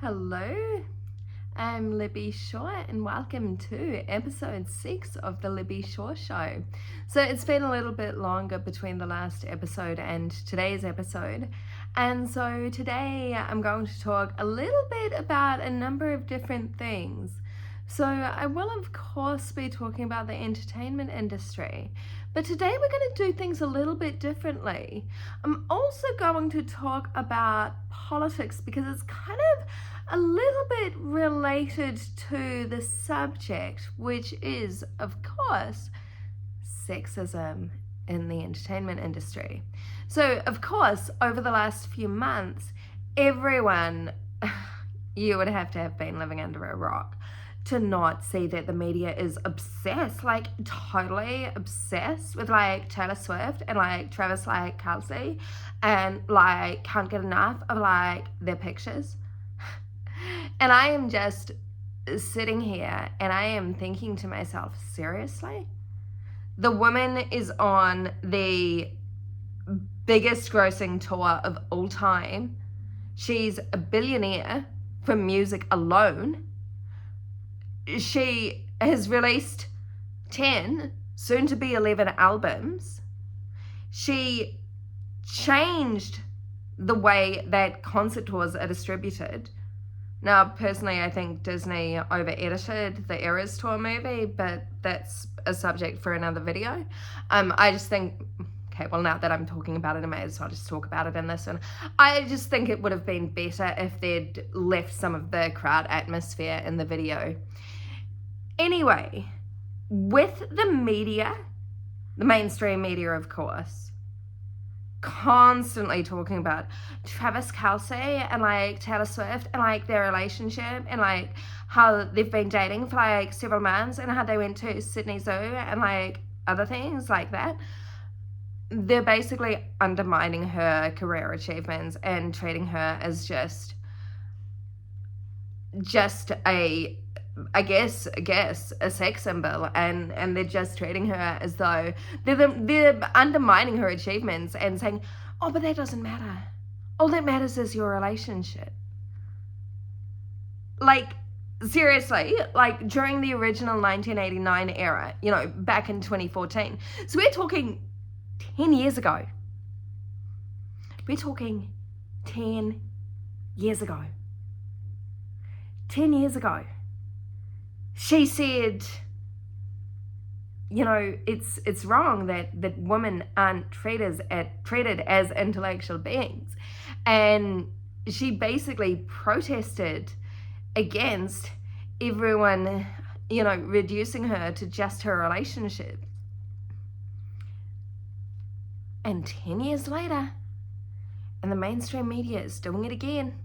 Hello, I'm Libby Shaw and welcome to episode 6 of the Libby Shaw Show. So it's been a little bit longer between the last episode and today's episode, and so today I'm going to talk a little bit about a number of different things. So I will of course be talking about the entertainment industry, but today we're going to do things a little bit differently. I'm also going to talk about politics because it's kind of a little bit related to the subject, which is, of course, sexism in the entertainment industry. So, of course, over the last few months, everyone, you would have to have been living under a rock to not see that the media is obsessed, like totally obsessed with like Taylor Swift and like Travis Kelce, and like can't get enough of like their pictures. And I am just sitting here and I am thinking to myself, seriously? The woman is on the biggest grossing tour of all time. She's a billionaire from music alone. She has released 10, soon to be 11 albums. She changed the way that concert tours are distributed. Now, personally, I think Disney over-edited the Eras Tour movie, but that's a subject for another video. I just think, okay, well, now that I'm talking about it, I may as well just talk about it in this one. I just think it would have been better if they'd left some of the crowd atmosphere in the video. Anyway, with the media, the mainstream media, of course, constantly talking about Travis Kelce and like Taylor Swift and like their relationship and like how they've been dating for like several months and how they went to Sydney Zoo and like other things like that. They're basically undermining her career achievements and treating her as just a, I guess a sex symbol, and they're just treating her as though they're undermining her achievements and saying, oh, but that doesn't matter. All that matters is your relationship. Like, seriously, like during the original 1989 era, you know, back in 2014. So we're talking 10 years ago. We're talking 10 years ago. 10 years ago. She said, you know, it's wrong that women aren't treated as intellectual beings. And she basically protested against everyone, you know, reducing her to just her relationship. And 10 years later, and the mainstream media is doing it again,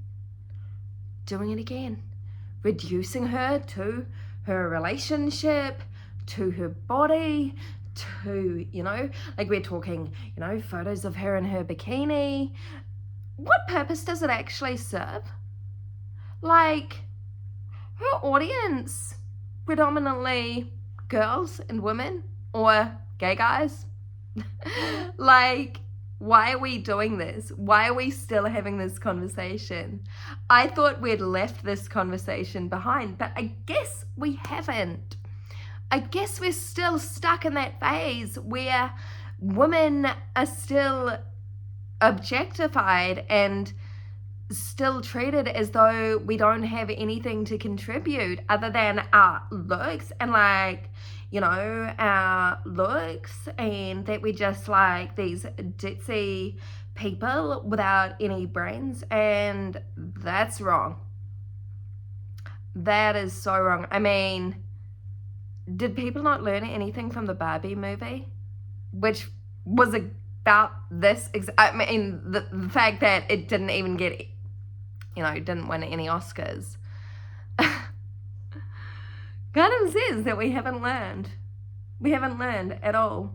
reducing her to her relationship, to her body, to, you know, like we're talking, you know, photos of her in her bikini. What purpose does it actually serve? Like, her audience, predominantly girls and women or gay guys. Like, why are we doing this? Why are we still having this conversation? I thought we'd left this conversation behind, but I guess we haven't. I guess we're still stuck in that phase where women are still objectified and still treated as though we don't have anything to contribute other than our looks and like, you know, our looks, and that we're just like these ditzy people without any brains, and that's wrong. That is so wrong. I mean, did people not learn anything from the Barbie movie, which was about this? I mean, the fact that it didn't even get, you know, didn't win any Oscars. Kind of says that we haven't learned. We haven't learned at all.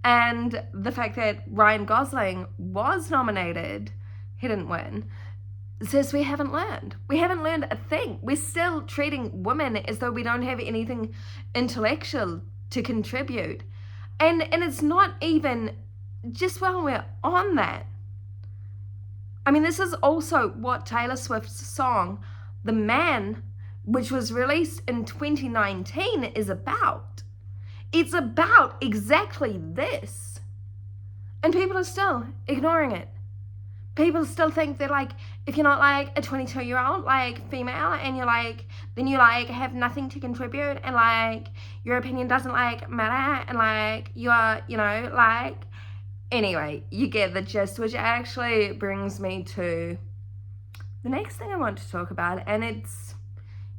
And the fact that Ryan Gosling was nominated, he didn't win, says we haven't learned. We haven't learned a thing. We're still treating women as though we don't have anything intellectual to contribute. And it's not even, just while we're on that, I mean, this is also what Taylor Swift's song The Man, which was released in 2019, is about. It's about exactly this. And people are still ignoring it. People still think that, like, if you're not like a 22-year-old like female and you're like, then you like have nothing to contribute and like your opinion doesn't like matter and like you're, you know, like, anyway, you get the gist, which actually brings me to the next thing I want to talk about. And it's,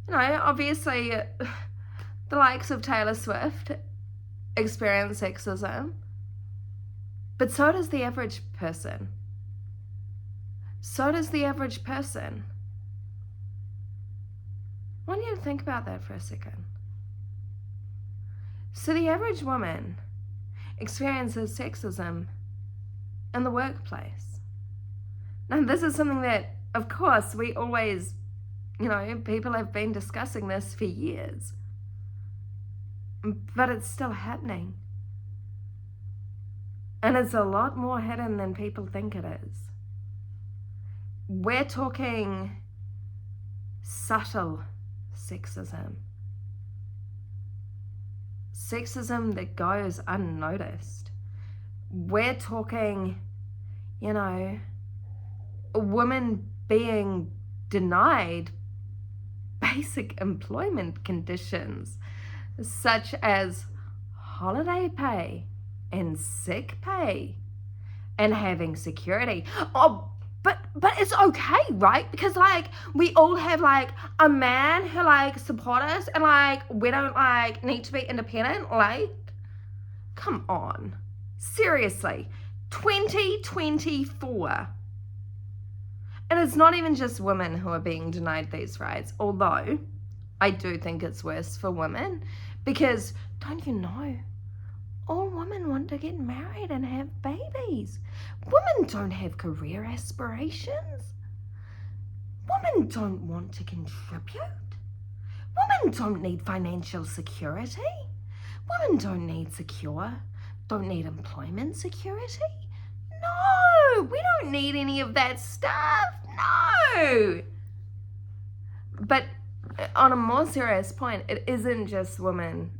you know, obviously the likes of Taylor Swift experience sexism, but so does the average person. So does the average person. I want you to think about that for a second. So the average woman experiences sexism in the workplace. Now, this is something that, of course, we always, you know, people have been discussing this for years. But it's still happening. And it's a lot more hidden than people think it is. We're talking subtle sexism. Sexism that goes unnoticed. We're talking, you know, a woman being denied basic employment conditions such as holiday pay and sick pay and having security. Oh, but it's okay, right? Because like we all have like a man who like support us and like we don't like need to be independent. Like, come on, seriously, 2024. And it's not even just women who are being denied these rights, although I do think it's worse for women, because don't you know, all women want to get married and have babies. Women don't have career aspirations. Women don't want to contribute. Women don't need financial security. Women don't need employment security. No, we don't need any of that stuff. No. But on a more serious point, it isn't just women.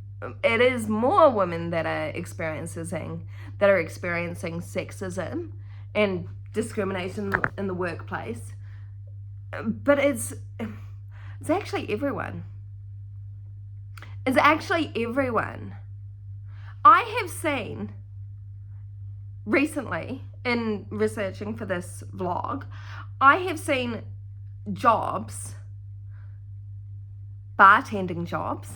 It is more women that are experiencing sexism and discrimination in the workplace. But it's actually everyone. It's actually everyone. I have seen recently, in researching for this vlog, I have seen jobs, bartending jobs.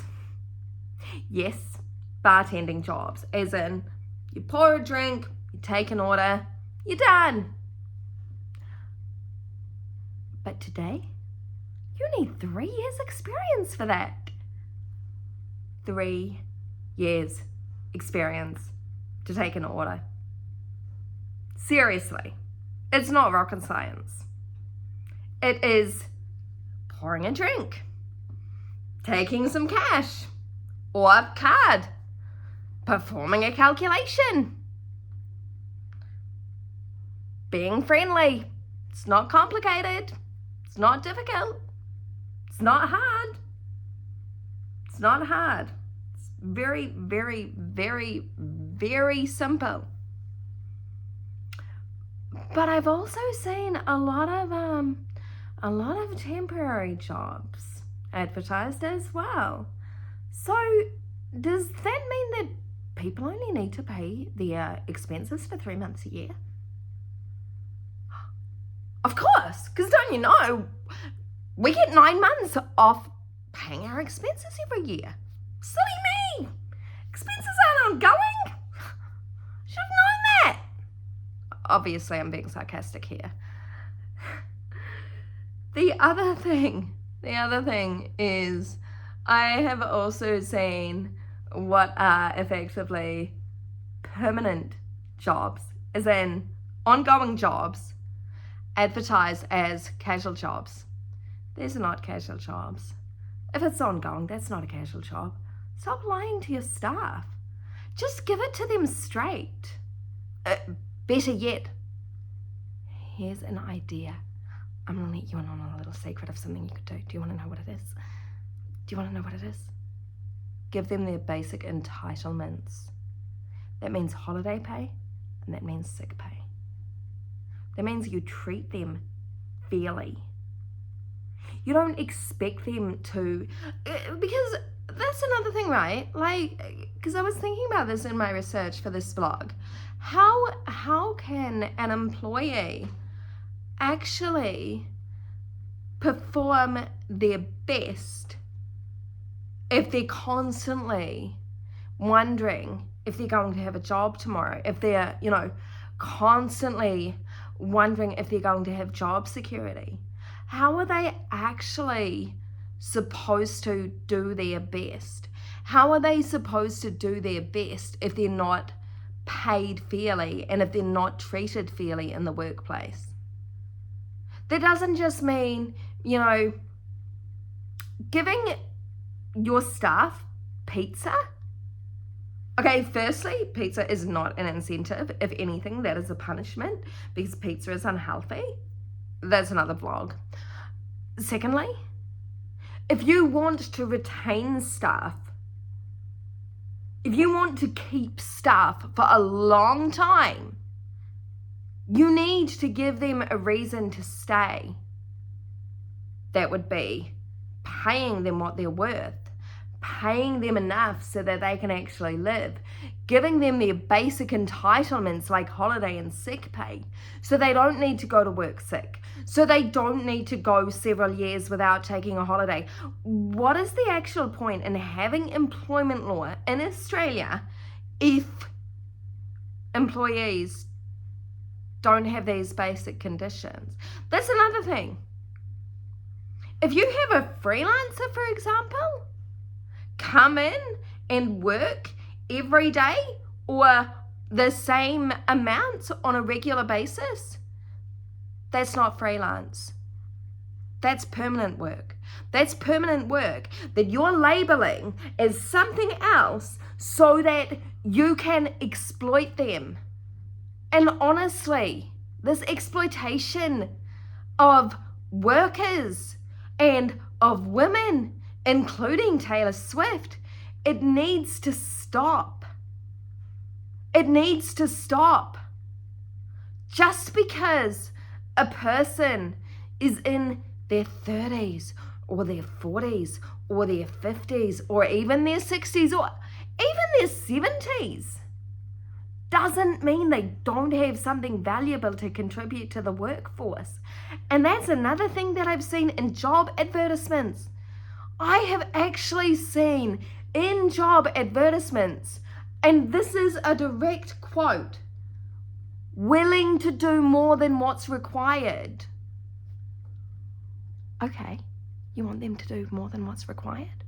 Yes, bartending jobs, as in you pour a drink, you take an order, you're done. But today, you need 3 years experience for that. 3 years experience to take an order. Seriously, it's not rocket science. It is pouring a drink, taking some cash or a card, performing a calculation, being friendly. It's not complicated. It's not difficult. It's not hard. It's not hard. It's very, very, very, very simple. But I've also seen a lot of temporary jobs advertised as well. So does that mean that people only need to pay their expenses for 3 months a year? Of course, because don't you know, we get 9 months off paying our expenses every year. Silly me! Expenses aren't ongoing. Should have known that. Obviously, I'm being sarcastic here. The other thing is I have also seen what are effectively permanent jobs, as in ongoing jobs, advertised as casual jobs. These are not casual jobs. If it's ongoing, that's not a casual job. Stop lying to your staff. Just give it to them straight. Better yet, here's an idea. I'm gonna let you in on a little secret of something you could do. Do you want to know what it is? Do you want to know what it is? Give them their basic entitlements. That means holiday pay, and that means sick pay. That means you treat them fairly. You don't expect them to, because that's another thing, right? Like, because I was thinking about this in my research for this blog. How can an employee actually perform their best if they're constantly wondering if they're going to have a job tomorrow, if they're, constantly wondering if they're going to have job security? How are they actually supposed to do their best? How are they supposed to do their best if they're not paid fairly and if they're not treated fairly in the workplace? That doesn't just mean, giving your staff pizza. Okay, firstly, pizza is not an incentive. If anything, that is a punishment because pizza is unhealthy. That's another vlog. Secondly, if you want to retain staff, if you want to keep staff for a long time, you need to give them a reason to stay. That would be paying them what they're worth, paying them enough so that they can actually live, giving them their basic entitlements like holiday and sick pay so they don't need to go to work sick, so they don't need to go several years without taking a holiday. What is the actual point in having employment law in Australia if employees don't have these basic conditions? That's another thing. If you have a freelancer, for example, come in and work every day or the same amounts on a regular basis, that's not freelance. That's permanent work. That's permanent work that you're labeling as something else so that you can exploit them. And honestly, this exploitation of workers and of women, including Taylor Swift, it needs to stop. It needs to stop. Just because a person is in their 30s or their 40s or their 50s or even their 60s or even their 70s doesn't mean they don't have something valuable to contribute to the workforce. And that's another thing that I've seen in job advertisements. I have actually seen in job advertisements, and this is a direct quote, willing to do more than what's required. Okay, you want them to do more than what's required?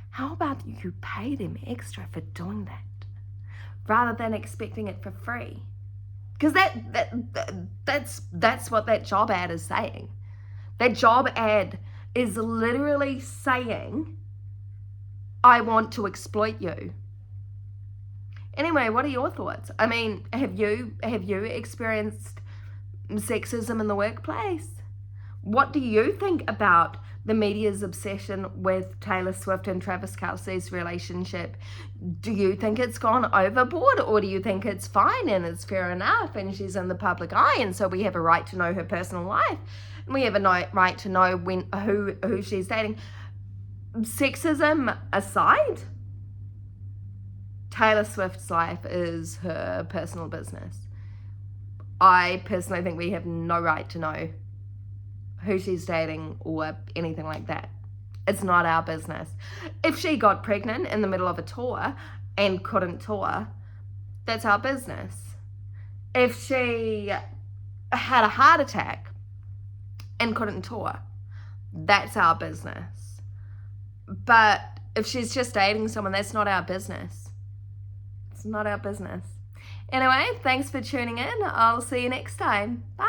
How about you pay them extra for doing that rather than expecting it for free? Because that's what that job ad is saying. That job ad is literally saying, I want to exploit you. Anyway, what are your thoughts? I mean, have you experienced sexism in the workplace? What do you think about the media's obsession with Taylor Swift and Travis Kelce's relationship? Do you think it's gone overboard, or do you think it's fine and it's fair enough and she's in the public eye and so we have a right to know her personal life and we have a right to know who she's dating? Sexism aside, Taylor Swift's life is her personal business. I personally think we have no right to know who she's dating or anything like that. It's not our business. If she got pregnant in the middle of a tour and couldn't tour, that's our business. If she had a heart attack and couldn't tour, that's our business. But if she's just dating someone, that's not our business. It's not our business. Anyway, thanks for tuning in. I'll see you next time. Bye.